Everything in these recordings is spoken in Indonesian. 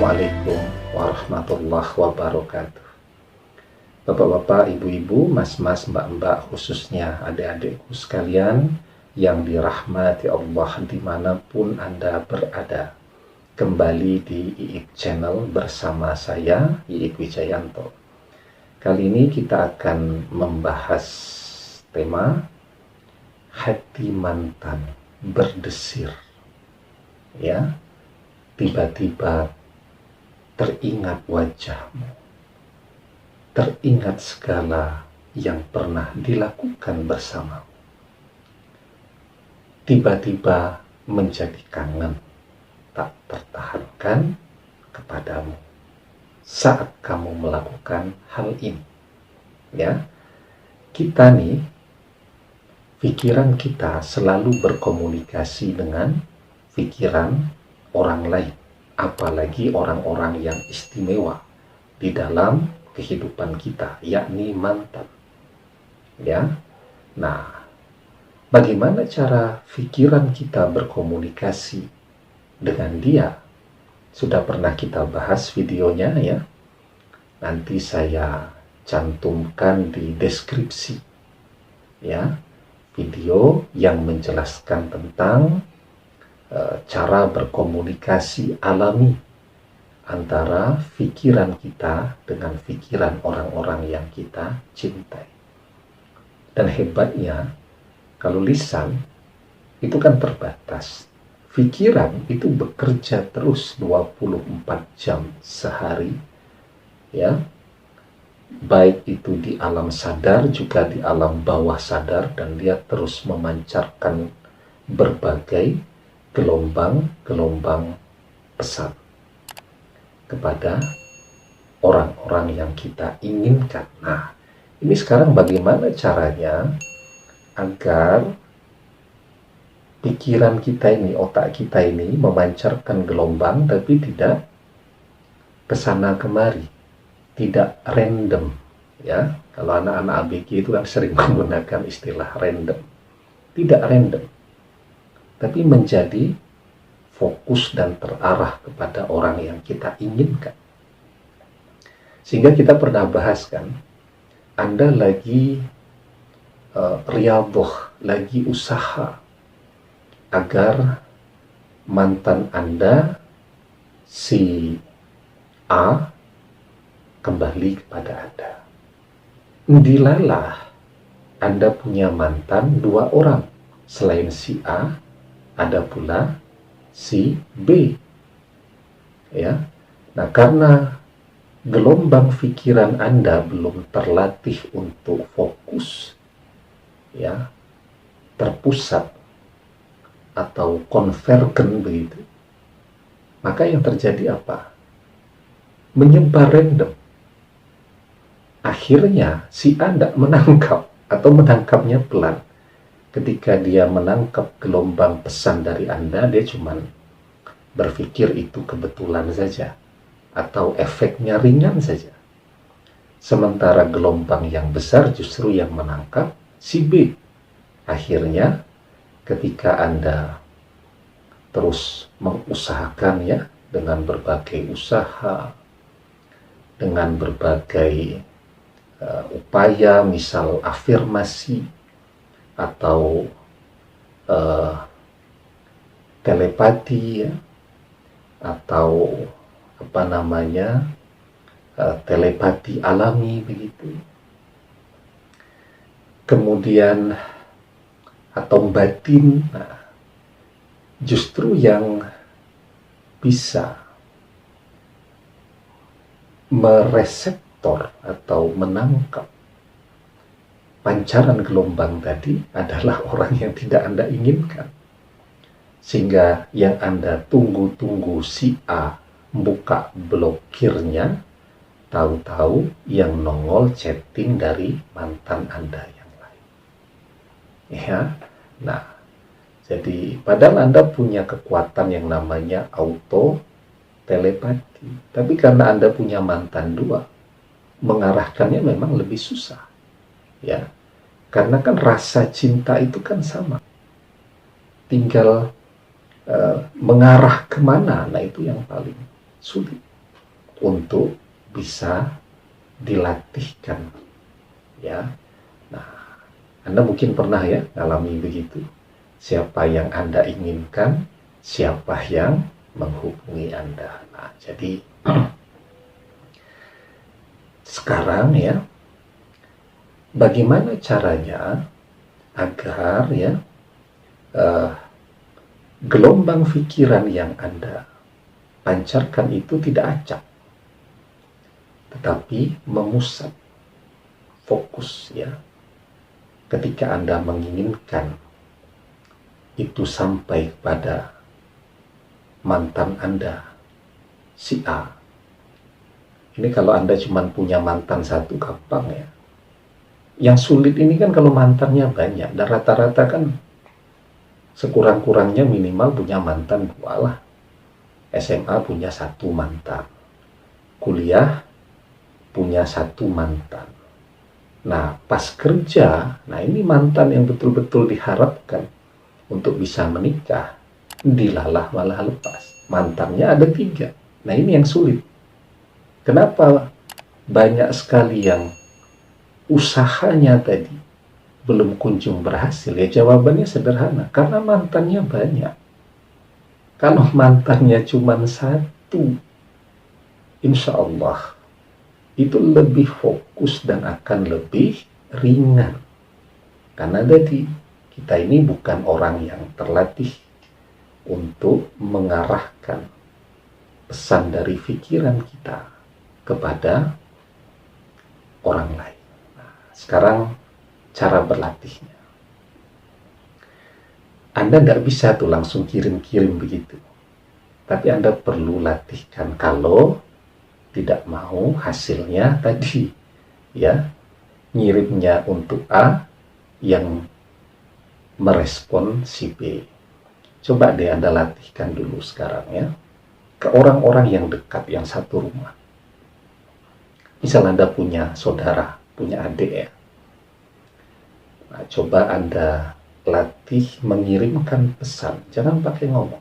Assalamualaikum warahmatullahi wabarakatuh. Bapak-bapak, ibu-ibu, mas-mas, mbak-mbak, khususnya adik-adikku sekalian yang dirahmati Allah dimanapun Anda berada. Kembali di IIK Channel bersama saya, IIK Wijayanto. Kali ini kita akan membahas tema hati mantan berdesir. Ya, tiba-tiba teringat wajahmu, teringat segala yang pernah dilakukan bersamamu, tiba-tiba menjadi kangen tak tertahankan kepadamu saat kamu melakukan hal ini. Ya, kita nih, pikiran kita selalu berkomunikasi dengan pikiran orang lain, apalagi orang-orang yang istimewa di dalam kehidupan kita, yakni mantan. Ya, nah, bagaimana cara pikiran kita berkomunikasi dengan dia? Sudah pernah kita bahas videonya ya. Nanti saya cantumkan di deskripsi ya, video yang menjelaskan tentang cara berkomunikasi alami antara pikiran kita dengan pikiran orang-orang yang kita cintai. Dan hebatnya, kalau lisan itu kan terbatas. Pikiran itu bekerja terus 24 jam sehari. Ya. Baik itu di alam sadar juga di alam bawah sadar, dan dia terus memancarkan berbagai gelombang-gelombang pesan kepada orang-orang yang kita inginkan. Nah, ini sekarang bagaimana caranya agar pikiran kita ini, otak kita ini memancarkan gelombang tapi tidak kesana kemari, tidak random. Ya, kalau anak-anak ABG itu kan sering menggunakan istilah random. Tidak random, tapi menjadi fokus dan terarah kepada orang yang kita inginkan. Sehingga kita pernah bahas kan, Anda lagi riyadhah, lagi usaha agar mantan Anda si A kembali kepada Anda. Dilalah Anda punya mantan 2 orang. Selain si A, ada pula si B. Ya. Nah, karena gelombang pikiran Anda belum terlatih untuk fokus, ya, terpusat atau konvergen begitu, maka yang terjadi apa? Menyebar random. Akhirnya si A tidak menangkap atau menangkapnya pelan. Ketika dia menangkap gelombang pesan dari Anda, dia cuma berpikir itu kebetulan saja atau efeknya ringan saja. Sementara gelombang yang besar justru yang menangkap si B. Akhirnya ketika Anda terus mengusahakan ya, dengan berbagai usaha, dengan berbagai upaya, misal afirmasi atau telepati ya, atau apa namanya, telepati alami begitu, kemudian atau batin. Nah, justru yang bisa mereseptor atau menangkap pancaran gelombang tadi adalah orang yang tidak Anda inginkan. Sehingga yang Anda tunggu-tunggu si A buka blokirnya, tahu-tahu yang nongol chatting dari mantan Anda yang lain. Ya. Nah, jadi padahal Anda punya kekuatan yang namanya auto telepati, tapi karena Anda punya mantan 2, mengarahkannya memang lebih susah. Ya. Karena kan rasa cinta itu kan sama. Tinggal mengarah kemana, nah itu yang paling sulit. untuk bisa dilatihkan, ya. Nah, Anda mungkin pernah ya ngalami begitu. Siapa yang Anda inginkan, siapa yang menghubungi Anda. Nah, jadi sekarang ya, bagaimana caranya agar ya gelombang pikiran yang Anda pancarkan itu tidak acak, tetapi memusat, fokus ya. Ketika Anda menginginkan itu sampai pada mantan Anda, si A. Ini kalau Anda cuma punya mantan satu gampang ya. Yang sulit ini kan kalau mantannya banyak, dan rata-rata kan sekurang-kurangnya minimal punya mantan 2 lah. SMA punya 1 mantan, kuliah punya 1 mantan. Nah, pas kerja, nah ini mantan yang betul-betul diharapkan untuk bisa menikah, dilalah malah lepas. Mantannya ada 3. Nah, ini yang sulit. Kenapa banyak sekali yang usahanya tadi belum kunjung berhasil? Ya jawabannya sederhana, karena mantannya banyak. Kalau mantannya cuma 1, insya Allah itu lebih fokus dan akan lebih ringan. Karena tadi kita ini bukan orang yang terlatih untuk mengarahkan pesan dari pikiran kita kepada orang lain. Nah, sekarang cara berlatihnya. Anda nggak bisa tuh langsung kirim-kirim begitu. Tapi Anda perlu latihkan kalau tidak mau hasilnya tadi ya, ngirimnya untuk A yang merespon si B. Coba deh Anda latihkan dulu sekarang ya, ke orang-orang yang dekat, yang satu rumah. Misal Anda punya saudara, punya adik ya. Nah, coba Anda latih mengirimkan pesan, jangan pakai ngomong.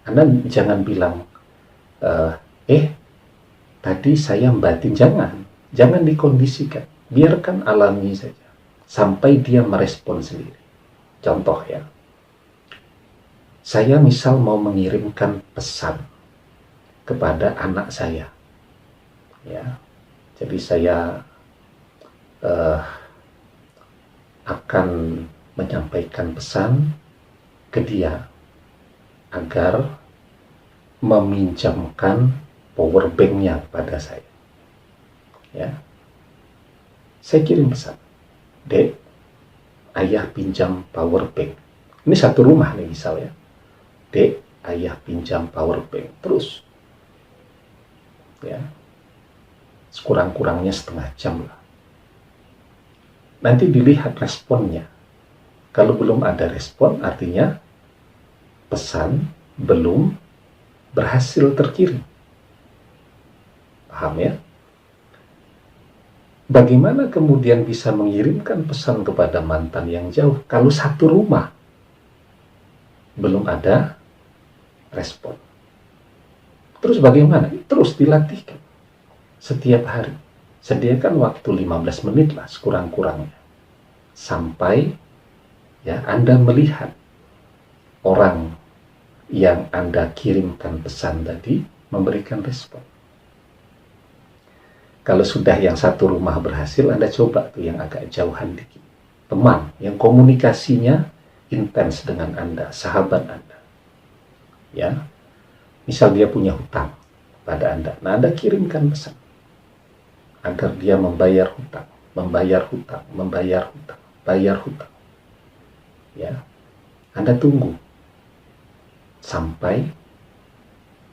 Anda jangan bilang, tadi saya batin, jangan dikondisikan, biarkan alami saja sampai dia merespon sendiri. Contoh ya, saya misal mau mengirimkan pesan kepada anak saya ya, jadi saya akan menyampaikan pesan ke dia agar meminjamkan power bank-nya pada saya. Ya. Saya kirim pesan, Dek, ayah pinjam power bank. Ini satu rumah nih misalnya. Dek, ayah pinjam power bank. Terus. Ya. Sekurang-kurangnya setengah jam lah. Nanti dilihat responnya. Kalau belum ada respon, artinya pesan belum berhasil terkirim. Paham ya? Bagaimana kemudian bisa mengirimkan pesan kepada mantan yang jauh kalau satu rumah belum ada respon? Terus bagaimana? Terus dilatihkan setiap hari. Sediakan waktu 15 menit lah sekurang-kurangnya. Sampai ya Anda melihat orang yang Anda kirimkan pesan tadi memberikan respon. Kalau sudah yang satu rumah berhasil, Anda coba tuh yang agak jauhan dikit. Teman yang komunikasinya intens dengan Anda, sahabat Anda. Ya. Misal dia punya hutang pada Anda. Nah, Anda kirimkan pesan agar dia membayar hutang, bayar hutang. Ya. Anda tunggu sampai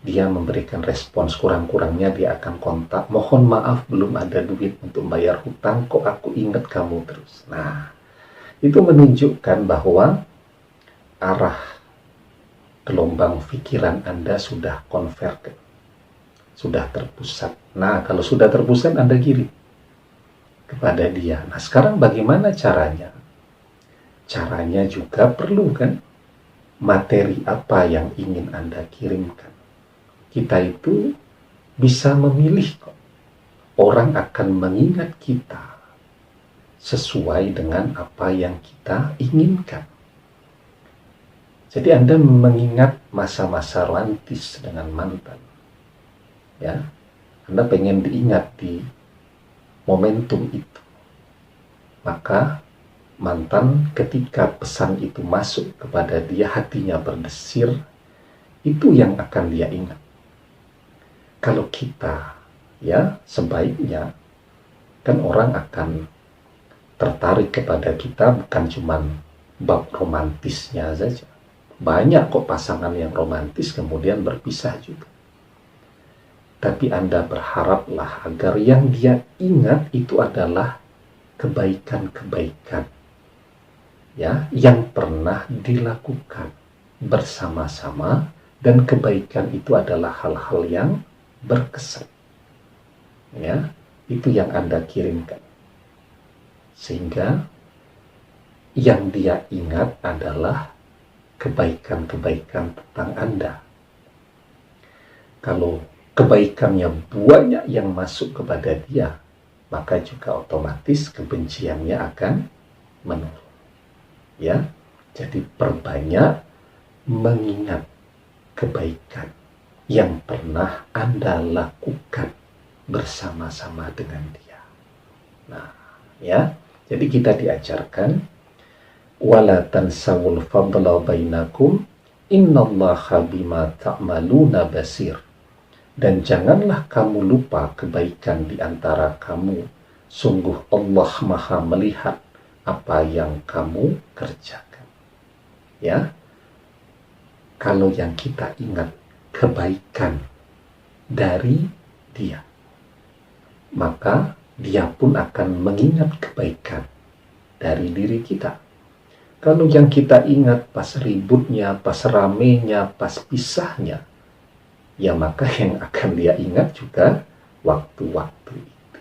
dia memberikan respons, kurang-kurangnya dia akan kontak, mohon maaf belum ada duit untuk bayar hutang, kok aku ingat kamu terus. Nah, itu menunjukkan bahwa arah gelombang pikiran Anda sudah converted, sudah terpusat. Nah, kalau sudah terpusat, Anda kirim kepada dia. Nah, sekarang bagaimana caranya? Caranya juga perlu kan, materi apa yang ingin Anda kirimkan. Kita itu bisa memilih kok. Orang akan mengingat kita sesuai dengan apa yang kita inginkan. Jadi Anda mengingat masa-masa romantis dengan mantan. Ya, Anda pengen diingat di momentum itu. Maka mantan ketika pesan itu masuk kepada dia, hatinya berdesir, itu yang akan dia ingat. Kalau kita, ya sebaiknya, kan orang akan tertarik kepada kita bukan cuma bab romantisnya saja. Banyak kok pasangan yang romantis kemudian berpisah juga. Tapi Anda berharaplah agar yang dia ingat itu adalah kebaikan-kebaikan, ya, yang pernah dilakukan bersama-sama, dan kebaikan itu adalah hal-hal yang berkesan. Ya, itu yang Anda kirimkan. Sehingga yang dia ingat adalah kebaikan-kebaikan tentang Anda. Kalau kebaikannya banyak yang masuk kepada dia, maka juga otomatis kebenciannya akan menurun. Ya, jadi perbanyak mengingat kebaikan yang pernah Anda lakukan bersama-sama dengan dia. Nah, ya, jadi kita diajarkan wala tansawul fadla bainakum innallaha bima ta'maluna basir. Dan janganlah kamu lupa kebaikan di antara kamu. Sungguh Allah Maha melihat apa yang kamu kerjakan. Ya. Kalau yang kita ingat kebaikan dari dia, maka dia pun akan mengingat kebaikan dari diri kita. Kalau yang kita ingat pas ributnya, pas ramenya, pas pisahnya, ya maka yang akan dia ingat juga waktu-waktu itu.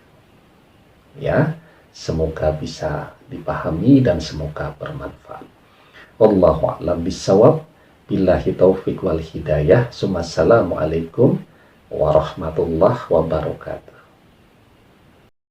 Ya, semoga bisa dipahami dan semoga bermanfaat. Wallahu a'lam bishawab. Billahi taufiq wal hidayah. Assalamualaikum warahmatullahi wabarakatuh.